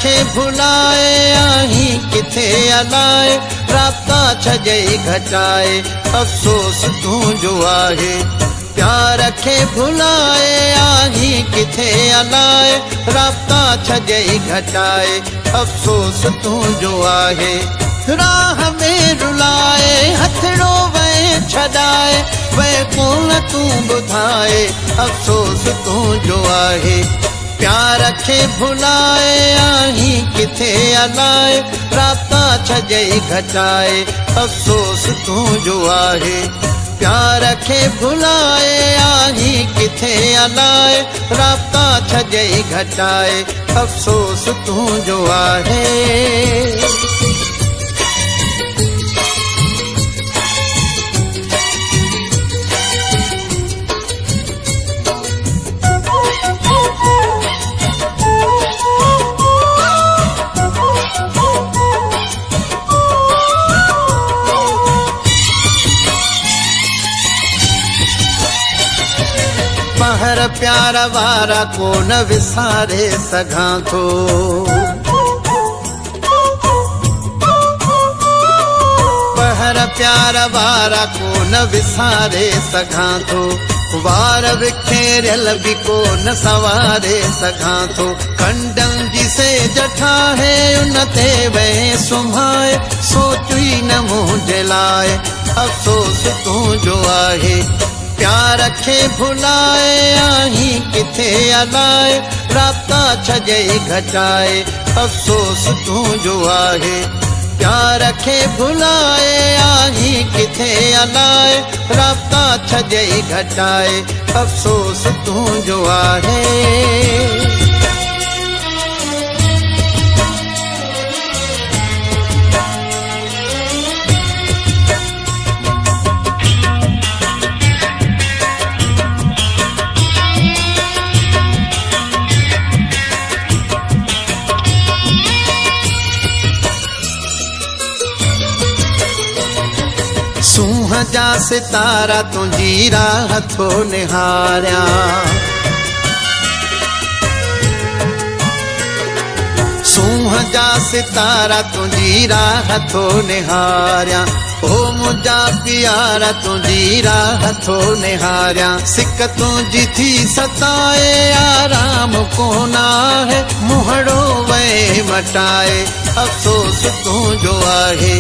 रखे भुलाए आही किथे अलाए, राब्ता छजई घटाए अफ़सोस तुंहिंजो आहे। प्यार खे भुलाए आही किथे अलाए, राब्ता छजई घटाए अफ़सोस तुंहिंजो आहे। राह में रुलाए हथड़ो वए छॾाए, वे कोन तूं ॿुधाए अफ़सोस तुंहिंजो आहे। प्यार खे भुलाए आही किथे अलाए, राब्ता छजई घटाए अफ़सोस तुंहिंजो आहे। प्यार खे भुलाए आही किथे अलाए, राब्ता छजई घटाए अफ़सोस तुंहिंजो आहे। पहर प्यार वारा को न विसारे सघां थो, पहर प्यार वारा को न विसारे सघां थो। वार विखेरियल बि को न सवारे सघां थो। कंडन जी सेज ठाहे उन ते वहे सुम्हाए, सोचुई न मुंहिंजे लाइ अफ़सोस तुंहिंजो आहे। प्यार खे भुलाए आही किथे अलाए, राब्ता छजई घटाए अफ़सोस तुंहिंजो आहे। प्यार खे भुलाए आही किथे अलाए, राब्ता छजई घटाए अफ़सोस तुंहिंजो आहे। सूंह जा सितारा तुंहिंजी राह थो निहारिया, सूंह जा सितारा तुंहिंजी राह थो निहारिया। ओ मुंहिंजा प्यारा तुंहिंजी राह थो निहारिया। सिक तुंहिंजी थी सताए आराम कोन आहे, मुहड़ो वए मटाए अफ़सोस तुंहिंजो आहे।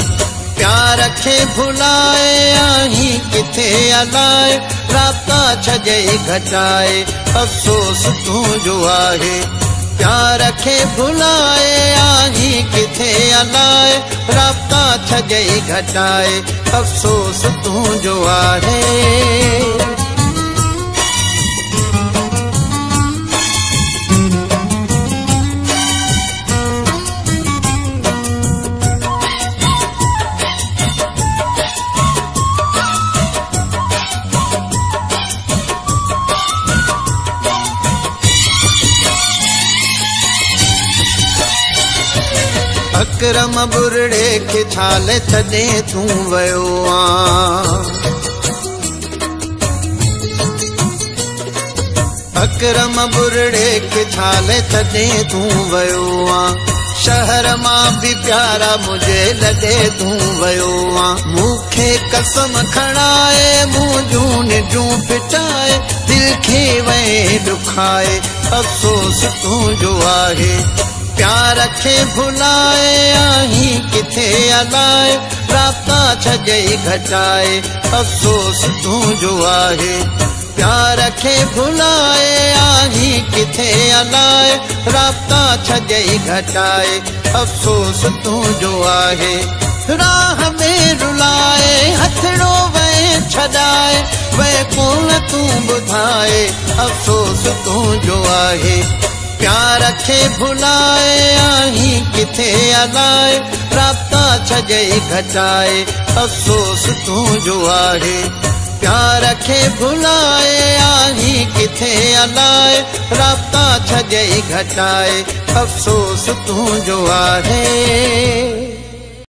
प्यार खे भुलाए आही किथे अलाए, राब्ता छजई घटाए अफ़सोस तुंहिंजो आहे। प्यार खे भुलाए आही किथे अलाए, राब्ता छजई घटाए अफ़सोस तुंहिंजो आहे। अकरम बुरड़े के छाल छॾे तूं वयो आं, अकरम बुरड़े के छाल छॾे तूं वयो आं। शहर मां बि प्यारा मुझे लॾे तूं वयो आं। मूंखे कसम खणाए मुंहिंजूं निजूं फिटाए, दिल खे वए ॾुखाए अफ़सोस तुंहिंजो आहे। प्यार खे भुलाए आही किथे अलाए, राब्ता छजई घटाए अफ़सोस तुंहिंजो आहे। प्यार खे भुलाए आही किथे अलाए, राब्ता छजई घटाए अफ़सोस तुंहिंजो आहे। राह में रुलाए हथड़ो वए छॾाए, वे कोन तूं ॿुधाए अफ़सोस तुंहिंजो आहे। प्यार खे भुलाए आही किथे अलाए, राब्ता छजई घटाए अफ़सोस तुंहिंजो आहे। प्यार खे भुलाए आही किथे अलाए, राब्ता छजई घटाए अफ़सोस तुंहिंजो आहे।